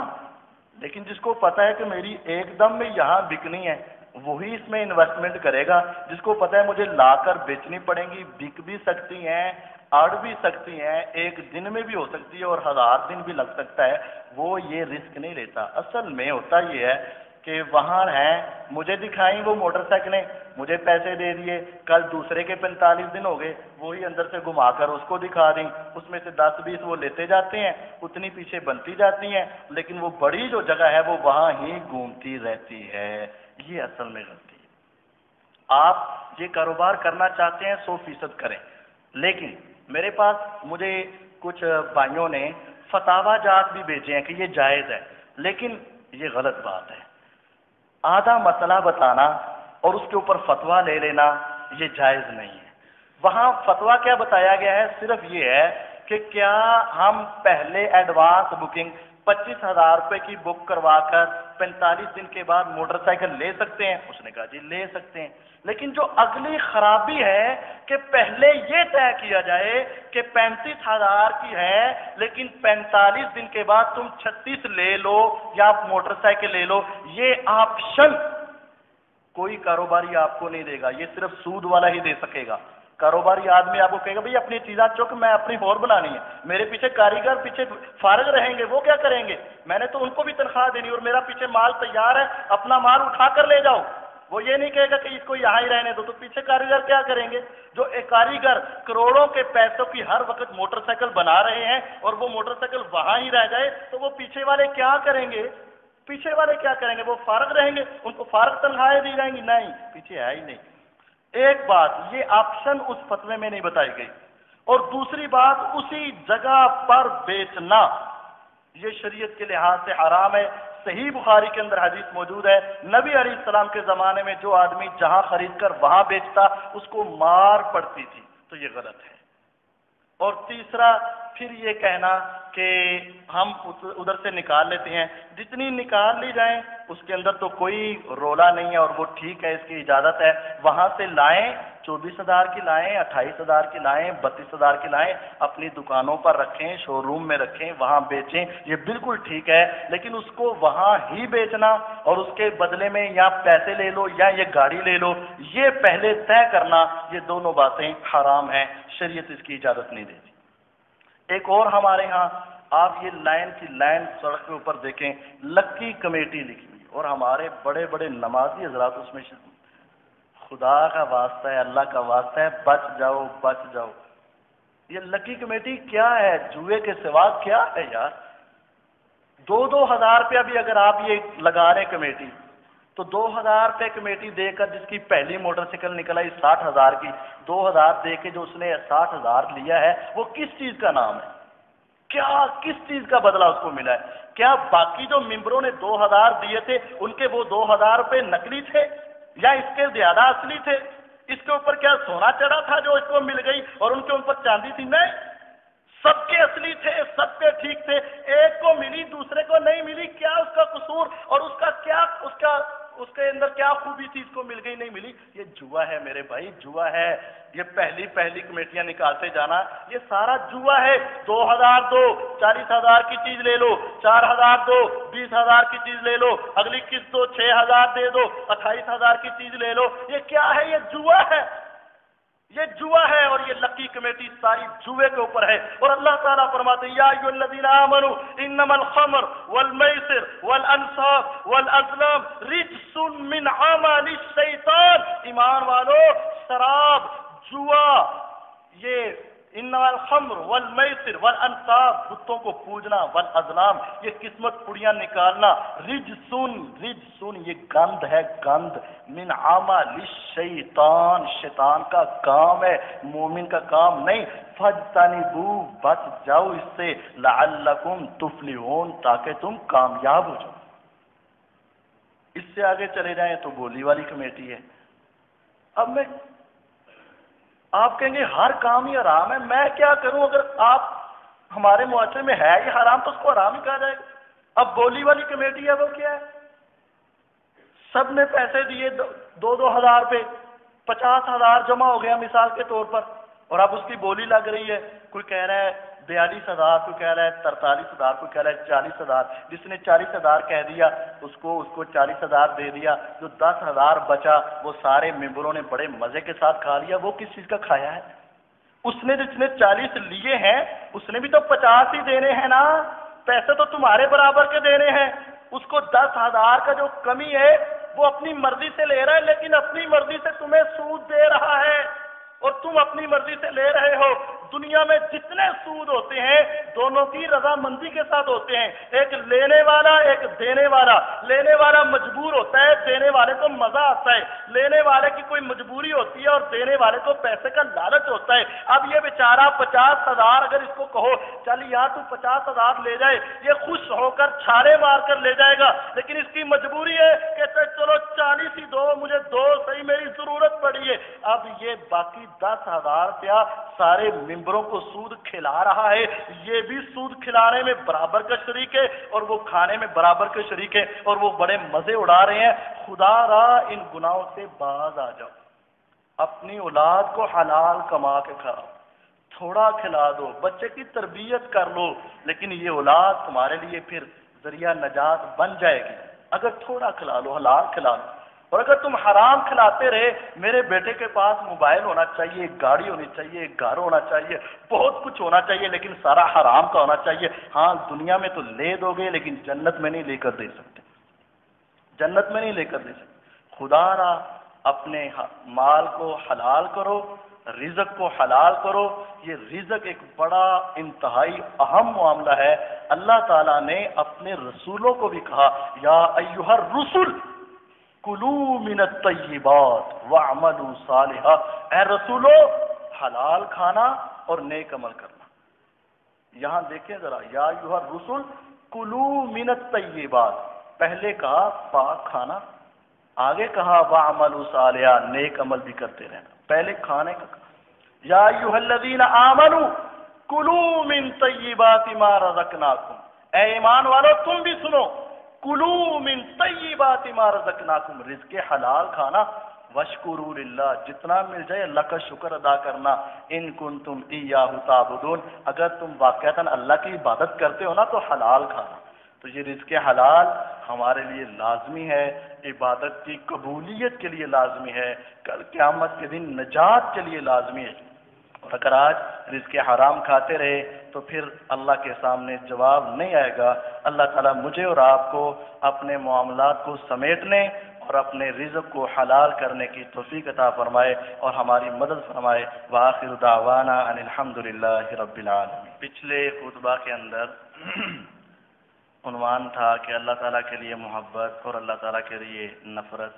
لیکن جس کو پتا ہے کہ میری ایک دم میں یہاں بکنی ہے وہی اس میں انویسٹمنٹ کرے گا۔ جس کو پتا ہے مجھے لا کر بیچنی پڑیں گی، بک بھی سکتی ہیں، اڑ بھی سکتی ہیں، 1 دن میں بھی ہو سکتی ہے اور 1000 دن بھی لگ سکتا ہے، وہ یہ رسک نہیں لیتا۔ اصل میں ہوتا یہ ہے کہ وہاں ہیں، مجھے دکھائیں وہ موٹر سائیکلیں، مجھے پیسے دے دیے، کل دوسرے کے 45 دن ہو گئے، وہی اندر سے گھما کر اس کو دکھا دیں، اس میں سے 10-20 وہ لیتے جاتے ہیں، اتنی پیچھے بنتی جاتی ہیں، لیکن وہ بڑی جو جگہ ہے وہ وہاں ہی گھومتی رہتی ہے۔ یہ اصل میں غلطی ہے۔ آپ یہ کاروبار کرنا چاہتے ہیں 100% کریں، لیکن میرے پاس مجھے کچھ بھائیوں نے فتاوا جات بھی بھیجے ہیں کہ یہ جائز ہے، لیکن یہ غلط بات ہے. آدھا مسئلہ بتانا اور اس کے اوپر فتویٰ لے لینا یہ جائز نہیں ہے. وہاں فتویٰ کیا بتایا گیا ہے؟ صرف یہ ہے کہ کیا ہم پہلے ایڈوانس بکنگ 25,000 روپے کی بک کروا کر 45 دن کے بعد موٹر سائیکل لے سکتے ہیں؟ اس نے کہا جی لے سکتے ہیں. لیکن جو اگلی خرابی ہے کہ پہلے یہ طے کیا جائے کہ 35,000 کی ہے لیکن 45 دن کے بعد تم 36 لے لو یا آپ موٹر سائیکل لے لو. یہ آپشن کوئی کاروباری آپ کو نہیں دے گا، یہ صرف سود والا ہی دے سکے گا. کاروباری آدمی آپ کو کہے گا بھائی اپنی چیزاں چک، میں اپنی اور بنانی ہے، میرے پیچھے کاریگر پیچھے فارغ رہیں گے، وہ کیا کریں گے؟ میں نے تو ان کو بھی تنخواہ دینی اور میرا پیچھے مال تیار ہے، اپنا مال اٹھا کر لے جاؤ. وہ یہ نہیں کہے گا کہ اس کو یہاں ہی رہنے دو. تو پیچھے کاریگر کیا کریں گے؟ جو ایک کاریگر کروڑوں کے پیسوں کی ہر وقت موٹر سائیکل بنا رہے ہیں اور وہ موٹر سائیکل وہاں ہی رہ جائے تو وہ پیچھے والے کیا کریں گے؟ پیچھے والے کیا کریں گے؟ وہ فارغ رہیں گے، ان کو فارغ تنخواہیں دی جائیں گی؟ نہیں، پیچھے ہے ہی نہیں. ایک بات یہ آپشن اس فتوے میں نہیں بتائی گئی. اور دوسری بات اسی جگہ پر بیچنا یہ شریعت کے لحاظ سے حرام ہے. صحیح بخاری کے اندر حدیث موجود ہے، نبی علیہ السلام کے زمانے میں جو آدمی جہاں خرید کر وہاں بیچتا اس کو مار پڑتی تھی. تو یہ غلط ہے. اور تیسرا پھر یہ کہنا کہ ہم ادھر سے نکال لیتے ہیں، جتنی نکال لی جائیں اس کے اندر تو کوئی رولا نہیں ہے اور وہ ٹھیک ہے، اس کی اجازت ہے. وہاں سے لائیں، 24,000 کی لائیں، 28,000 کی لائیں، 32,000 کی لائیں، اپنی دکانوں پر رکھیں، شو روم میں رکھیں، وہاں بیچیں، یہ بالکل ٹھیک ہے. لیکن اس کو وہاں ہی بیچنا اور اس کے بدلے میں یا پیسے لے لو یا یہ گاڑی لے لو، یہ پہلے طے کرنا، یہ دونوں باتیں حرام ہیں. شریعت اس کی اجازت نہیں دیتی. ایک اور ہمارے ہاں آپ یہ لائن کی لائن سڑک کے اوپر دیکھیں، لکی کمیٹی لکھی ہوئی اور ہمارے بڑے بڑے نمازی حضرات اس میں خدا کا واسطہ ہے، اللہ کا واسطہ ہے، بچ جاؤ بچ جاؤ. یہ لکی کمیٹی کیا ہے؟ جوئے کے سوا کیا ہے یار؟ 2,000 روپیہ بھی اگر آپ یہ لگا رہے کمیٹی تو 2,000 روپے کمیٹی دے کر جس کی پہلی موٹر سائیکل نکل آئی 60,000 کی، 2,000 دے کے جو اس نے 60,000 لیا ہے وہ کس چیز کا نام ہے؟ کیا کس چیز کا بدلہ اس کو ملا ہے؟ کیا باقی جو ممبروں نے 2,000 دیے تھے ان کے وہ 2,000 روپے نقلی تھے یا اس کے زیادہ اصلی تھے؟ اس کے اوپر کیا سونا چڑھا تھا جو اس کو مل گئی اور ان کے اوپر چاندی تھی؟ نہیں، سب کے اصلی تھے، سب کے ٹھیک تھے. ایک کو ملی دوسرے کو نہیں ملی، کیا اس کا قصور اور اس کا کیا اس کے اندر کیا خوبی تھی، اس کو مل گئی نہیں ملی؟ یہ جوا ہے میرے بھائی، جوا ہے. یہ پہلی کمیٹیاں نکالتے جانا یہ سارا جوا ہے. 2,000 دو، 40,000 کی چیز لے لو، 4,000 دو، 20,000 کی چیز لے لو، اگلی قسط دو 6,000 دے دو، 28,000 کی چیز لے لو. یہ کیا ہے؟ یہ جوا ہے، یہ جوا ہے. اور یہ لکی کمیٹی ساری جوے کے اوپر ہے. اور اللہ تعالیٰ فرماتے ہیں یا ایھا الذین آمنوا انما الخمر والمیسر والانصاب والازلام رجس من عمل الشیطان. ایمان والو، شراب، جوا، یہ انما الخمر والمیسر والانصاب، بتوں کو پوجنا، والازلام، یہ قسمت پڑیاں نکالنا، رجسن یہ گند ہے، گند، من عمل الشیطان، شیطان کا کام ہے، مومن کا کام نہیں. فاجتنبوا، بچ جاؤ اس سے، لعلکم تفلحون، تاکہ تم کامیاب ہو جاؤ. اس سے آگے چلے جائیں تو بولی والی کمیٹی ہے. اب آپ کہیں گے ہر کام ہی حرام ہے، میں کیا کروں؟ اگر آپ ہمارے معاشرے میں ہے یہ حرام تو اس کو حرام ہی کہا جائے گا. اب بولی والی کمیٹی ہے وہ کیا ہے؟ سب نے پیسے دیے 2,000 روپے، 50,000 جمع ہو گیا مثال کے طور پر، اور اب اس کی بولی لگ رہی ہے. کوئی کہہ رہا ہے 42,000، کوئی کہہ رہا ہے 43,000، کوئی کہہ رہا ہے 40,000. جس نے 40,000 کہہ دیا اس کو 40,000 دے دیا. جو 10,000 بچا وہ سارے ممبروں نے بڑے مزے کے ساتھ کھا لیا. وہ کس چیز کا کھایا ہے؟ اس نے جس نے 40 لیے ہیں اس نے بھی تو 50 ہی دینے ہیں نا. پیسے تو تمہارے برابر کے دینے ہیں. اس کو 10,000 کا جو کمی ہے وہ اپنی مرضی سے لے رہا ہے، لیکن اپنی مرضی سے تمہیں سود دے رہا ہے. اور تم اپنی مرضی سے لے رہے ہو۔ دنیا میں جتنے سود ہوتے ہیں دونوں کی رضامندی کے ساتھ ہوتے ہیں، ایک لینے والا ایک دینے والا۔ لینے والا مجبور ہوتا ہے، دینے والے کو مزہ آتا ہے۔ لینے والے کی کوئی مجبوری ہوتی ہے اور دینے والے کو پیسے کا لالچ ہوتا ہے۔ اب یہ بیچارہ 50,000 اگر اس کو کہو چل یار تو 50,000 لے جائے، یہ خوش ہو کر چھالے مار کر لے جائے گا، لیکن اس کی مجبوری ہے کہ چلو 40 ہی دو، مجھے 2 صحیح، میری ضرورت پڑی ہے۔ اب یہ باقی 10,000 روپیہ سارے ممبروں کو سود کھلا رہا ہے، یہ بھی سود کھلانے میں برابر کا شریک ہے اور وہ کھانے میں برابر کے شریک ہے اور وہ بڑے مزے اڑا رہے ہیں۔ خدا را ان گناہوں سے باز آ جاؤ، اپنی اولاد کو حلال کما کے کھلاؤ، تھوڑا کھلا دو، بچے کی تربیت کر لو، لیکن یہ اولاد تمہارے لیے پھر ذریعہ نجات بن جائے گی اگر تھوڑا کھلا لو، حلال کھلا لو۔ اور اگر تم حرام کھلاتے رہے، میرے بیٹے کے پاس موبائل ہونا چاہیے، ایک گاڑی ہونی چاہیے، ایک گھر ہونا چاہیے، بہت کچھ ہونا چاہیے، لیکن سارا حرام کا ہونا چاہیے۔ ہاں دنیا میں تو لے دو گے لیکن جنت میں نہیں لے کر دے سکتے، جنت میں نہیں لے کر دے سکتے۔ خدا را اپنے مال کو حلال کرو، رزق کو حلال کرو۔ یہ رزق ایک بڑا انتہائی اہم معاملہ ہے۔ اللہ تعالیٰ نے اپنے رسولوں کو بھی کہا یا ایھا الرسل کلوا من الطیبات واعملوا صالحا، اے رسولو حلال کھانا اور نیک عمل کرنا۔ یہاں دیکھیں ذرا، یا ایھا الرسل کلوا من الطیبات، پہلے کہا پاک کھانا، آگے کہا واعملوا صالحا، نیک عمل بھی کرتے رہنا۔ پہلے کھانے کا کہا یا ایھا الذین آمنوا کلوا من طیبات ما رزقناکم، اے ایمان والو تم بھی سنو، کلوا من طیبات ما رزقناکم، رزق حلال کھانا، واشکروا للہ، جتنا مل جائے اللہ کا شکر ادا کرنا، ان کنتم ایاہ تعبدون، اگر تم واقعتاً اللہ کی عبادت کرتے ہو نا تو حلال کھانا۔ تو یہ رزق حلال ہمارے لیے لازمی ہے، عبادت کی قبولیت کے لیے لازمی ہے، کل قیامت کے دن نجات کے لیے لازمی ہے۔ اور اگر آج رزق حرام کھاتے رہے تو پھر اللہ کے سامنے جواب نہیں آئے گا۔ اللہ تعالیٰ مجھے اور آپ کو اپنے معاملات کو سمیٹنے اور اپنے رزق کو حلال کرنے کی توفیق عطا فرمائے اور ہماری مدد فرمائے۔ وآخر دعوانا ان الحمدللہ رب العالمین۔ پچھلے خطبہ کے اندر عنوان تھا کہ اللہ تعالیٰ کے لیے محبت اور اللہ تعالیٰ کے لیے نفرت،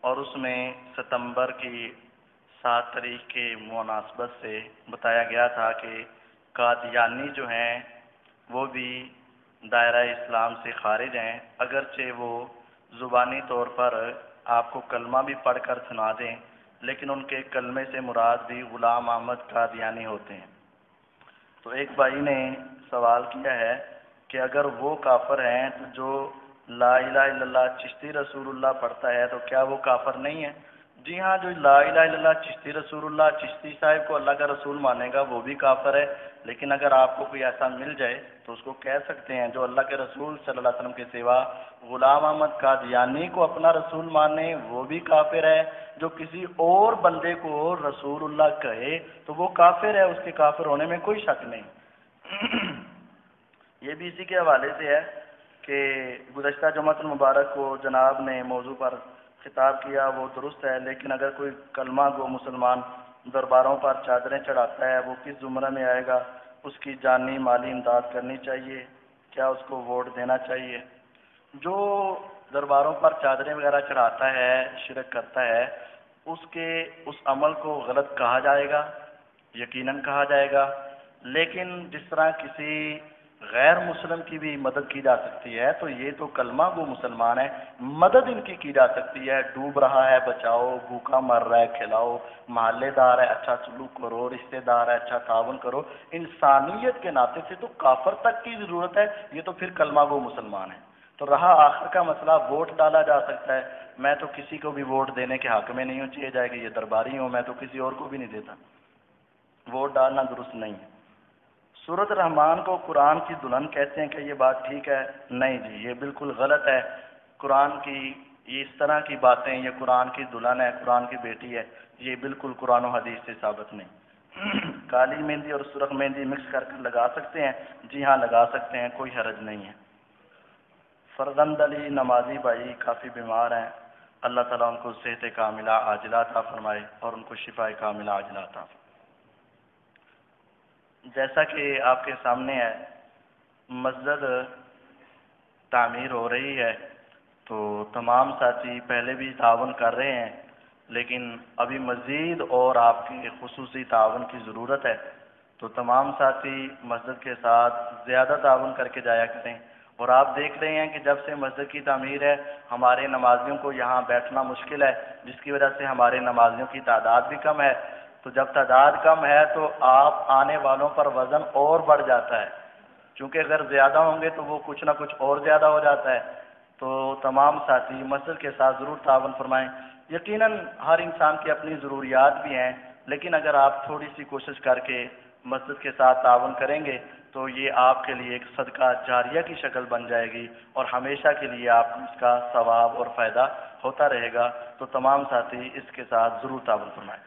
اور اس میں ستمبر کی 7 تاریخ کے مناسبت سے بتایا گیا تھا کہ قادیانی جو ہیں وہ بھی دائرہ اسلام سے خارج ہیں، اگرچہ وہ زبانی طور پر آپ کو کلمہ بھی پڑھ کر سنا دیں، لیکن ان کے کلمے سے مراد بھی غلام احمد قادیانی ہوتے ہیں۔ تو ایک بھائی نے سوال کیا ہے کہ اگر وہ کافر ہیں تو جو لا الہ الا اللہ چشتی رسول اللہ پڑھتا ہے تو کیا وہ کافر نہیں ہے؟ جی ہاں، جو لا الہ الا اللہ چشتی رسول اللہ، چشتی صاحب کو اللہ کا رسول مانے گا وہ بھی کافر ہے، لیکن اگر آپ کو کوئی ایسا مل جائے تو اس کو کہہ سکتے ہیں جو اللہ کے رسول صلی اللہ علیہ وسلم کے سوا غلام احمد قادیانی کو اپنا رسول مانے وہ بھی کافر ہے، جو کسی اور بندے کو رسول اللہ کہے تو وہ کافر ہے، اس کے کافر ہونے میں کوئی شک نہیں۔ یہ بھی اسی کے حوالے سے ہے کہ گزشتہ جمعۃ المبارک کو جناب نے موضوع پر خطاب کیا، وہ درست ہے، لیکن اگر کوئی کلمہ گو مسلمان درباروں پر چادریں چڑھاتا ہے وہ کس زمرہ میں آئے گا؟ اس کی جانی مالی امداد کرنی چاہیے، کیا اس کو ووٹ دینا چاہیے؟ جو درباروں پر چادریں وغیرہ چڑھاتا ہے، شرک کرتا ہے، اس عمل کو غلط کہا جائے گا، یقیناً کہا جائے گا، لیکن جس طرح کسی غیر مسلم کی بھی مدد کی جا سکتی ہے تو یہ تو کلمہ گو مسلمان ہے، مدد ان کی جا سکتی ہے، ڈوب رہا ہے بچاؤ، بھوکا مر رہا ہے کھلاؤ، محلے دار ہے اچھا سلوک کرو، رشتہ دار ہے اچھا تعاون کرو، انسانیت کے ناطے سے تو کافر تک کی ضرورت ہے، یہ تو پھر کلمہ گو مسلمان ہے۔ تو رہا آخر کا مسئلہ، ووٹ ڈالا جا سکتا ہے، میں تو کسی کو بھی ووٹ دینے کے حق میں نہیں ہوں، چاہے جائے کہ یہ درباری ہوں، میں تو کسی اور کو بھی نہیں دیتا، ووٹ ڈالنا درست نہیں ہے۔ سورۃ الرحمن کو قرآن کی دلہن کہتے ہیں کہ یہ بات ٹھیک ہے؟ نہیں جی، یہ بالکل غلط ہے۔ قرآن کی یہ اس طرح کی باتیں، یہ قرآن کی دلہن ہے، قرآن کی بیٹی ہے، یہ بالکل قرآن و حدیث سے ثابت نہیں۔ کالی مہندی اور سرخ مہندی مکس کر کے لگا سکتے ہیں؟ جی ہاں لگا سکتے ہیں، کوئی حرج نہیں ہے۔ فرزند علی نمازی بھائی کافی بیمار ہیں، اللہ تعالیٰ ان کو صحت کاملہ عاجلہ عطا فرمائے اور ان کو شفاء کاملہ عاجلہ عطا فرمائے۔ جیسا کہ آپ کے سامنے ہے، مسجد تعمیر ہو رہی ہے، تو تمام ساتھی پہلے بھی تعاون کر رہے ہیں، لیکن ابھی مزید اور آپ کی خصوصی تعاون کی ضرورت ہے، تو تمام ساتھی مسجد کے ساتھ زیادہ تعاون کر کے جایا کریں۔ اور آپ دیکھ رہے ہیں کہ جب سے مسجد کی تعمیر ہے، ہمارے نمازیوں کو یہاں بیٹھنا مشکل ہے، جس کی وجہ سے ہمارے نمازیوں کی تعداد بھی کم ہے۔ تو جب تعداد کم ہے تو آپ آنے والوں پر وزن اور بڑھ جاتا ہے، کیونکہ اگر زیادہ ہوں گے تو وہ کچھ نہ کچھ اور زیادہ ہو جاتا ہے۔ تو تمام ساتھی مسجد کے ساتھ ضرور تعاون فرمائیں۔ یقیناً ہر انسان کی اپنی ضروریات بھی ہیں، لیکن اگر آپ تھوڑی سی کوشش کر کے مسجد کے ساتھ تعاون کریں گے تو یہ آپ کے لیے ایک صدقہ جاریہ کی شکل بن جائے گی، اور ہمیشہ کے لیے آپ کو اس کا ثواب اور فائدہ ہوتا رہے گا۔ تو تمام ساتھی اس کے ساتھ ضرور تعاون فرمائیں۔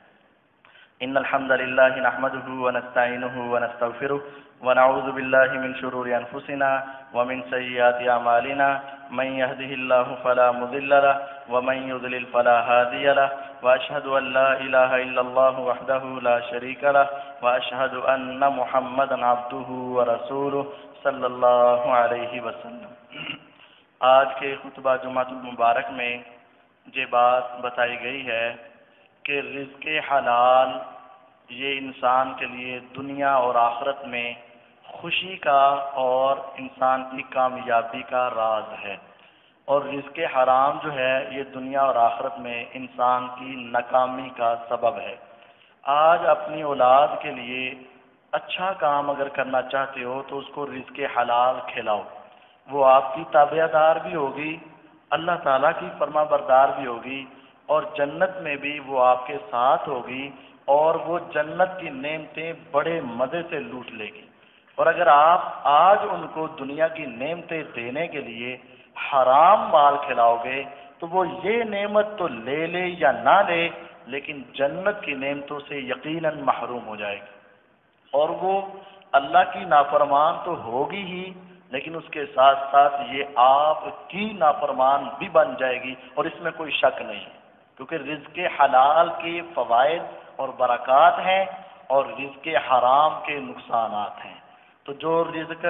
ان الحمد للہ نحمده ونستعینه ونستغفره ونعوذ باللہ من شرور انفسنا ومن سیئات اعمالنا، من يهده الله فلا مضل له ومن يضلل فلا هادي له، واشهد ان لا اله الا الله وحده لا شريك له، واشهد ان محمدا عبده ورسوله صلی اللہ علیہ وسلم۔ آج کے خطبہ جمعۃ المبارک میں یہ بات بتائی گئی ہے کہ رزق حلال یہ انسان کے لیے دنیا اور آخرت میں خوشی کا اور انسان کی کامیابی کا راز ہے، اور رزق حرام جو ہے یہ دنیا اور آخرت میں انسان کی ناکامی کا سبب ہے۔ آج اپنی اولاد کے لیے اچھا کام اگر کرنا چاہتے ہو تو اس کو رزق حلال کھلاؤ، وہ آپ کی تابع دار بھی ہوگی، اللہ تعالیٰ کی فرما بردار بھی ہوگی، اور جنت میں بھی وہ آپ کے ساتھ ہوگی، اور وہ جنت کی نعمتیں بڑے مزے سے لوٹ لے گی۔ اور اگر آپ آج ان کو دنیا کی نعمتیں دینے کے لیے حرام مال کھلاؤ گے تو وہ یہ نعمت تو لے لے یا نہ لے، لیکن جنت کی نعمتوں سے یقیناً محروم ہو جائے گی، اور وہ اللہ کی نافرمان تو ہوگی ہی، لیکن اس کے ساتھ ساتھ یہ آپ کی نافرمان بھی بن جائے گی، اور اس میں کوئی شک نہیں ہے، کیونکہ رزق حلال کے فوائد اور برکات ہیں اور رزق حرام کے نقصانات ہیں۔ تو جو رزق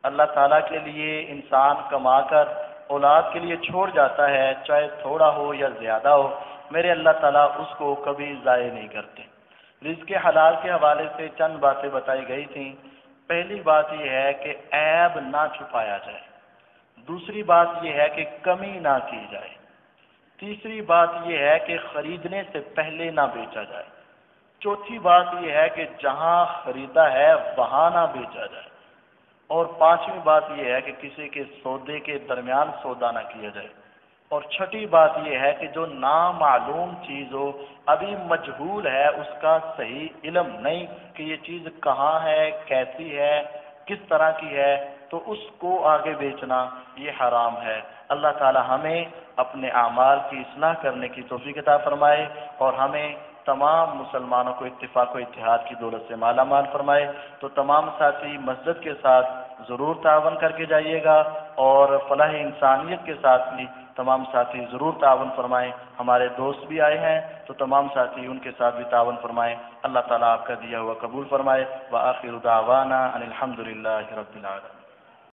اللہ تعالیٰ کے لیے انسان کما کر اولاد کے لیے چھوڑ جاتا ہے، چاہے تھوڑا ہو یا زیادہ ہو، میرے اللہ تعالیٰ اس کو کبھی ضائع نہیں کرتے۔ رزق حلال کے حوالے سے چند باتیں بتائی گئی تھیں۔ پہلی بات یہ ہے کہ عیب نہ چھپایا جائے، دوسری بات یہ ہے کہ کمی نہ کی جائے، تیسری بات یہ ہے کہ خریدنے سے پہلے نہ بیچا جائے، چوتھی بات یہ ہے کہ جہاں خریدا ہے وہاں نہ بیچا جائے، اور پانچویں بات یہ ہے کہ کسی کے سودے کے درمیان سودا نہ کیا جائے، اور چھٹی بات یہ ہے کہ جو نامعلوم چیز ہو، ابھی مجہول ہے، اس کا صحیح علم نہیں کہ یہ چیز کہاں ہے، کیسی ہے، کس طرح کی ہے، تو اس کو آگے بیچنا یہ حرام ہے۔ اللہ تعالی ہمیں اپنے اعمال کی اصلاح کرنے کی توفیق عطا فرمائے، اور ہمیں تمام مسلمانوں کو اتفاق و اتحاد کی دولت سے مالا مال فرمائے۔ تو تمام ساتھی مسجد کے ساتھ ضرور تعاون کر کے جائیے گا، اور فلاح انسانیت کے ساتھ بھی تمام ساتھی ضرور تعاون فرمائیں۔ ہمارے دوست بھی آئے ہیں تو تمام ساتھی ان کے ساتھ بھی تعاون فرمائیں۔ اللہ تعالیٰ آپ کا دیا ہوا قبول فرمائے۔ وآخر دعوانا ان الحمد للہ رب العالمین۔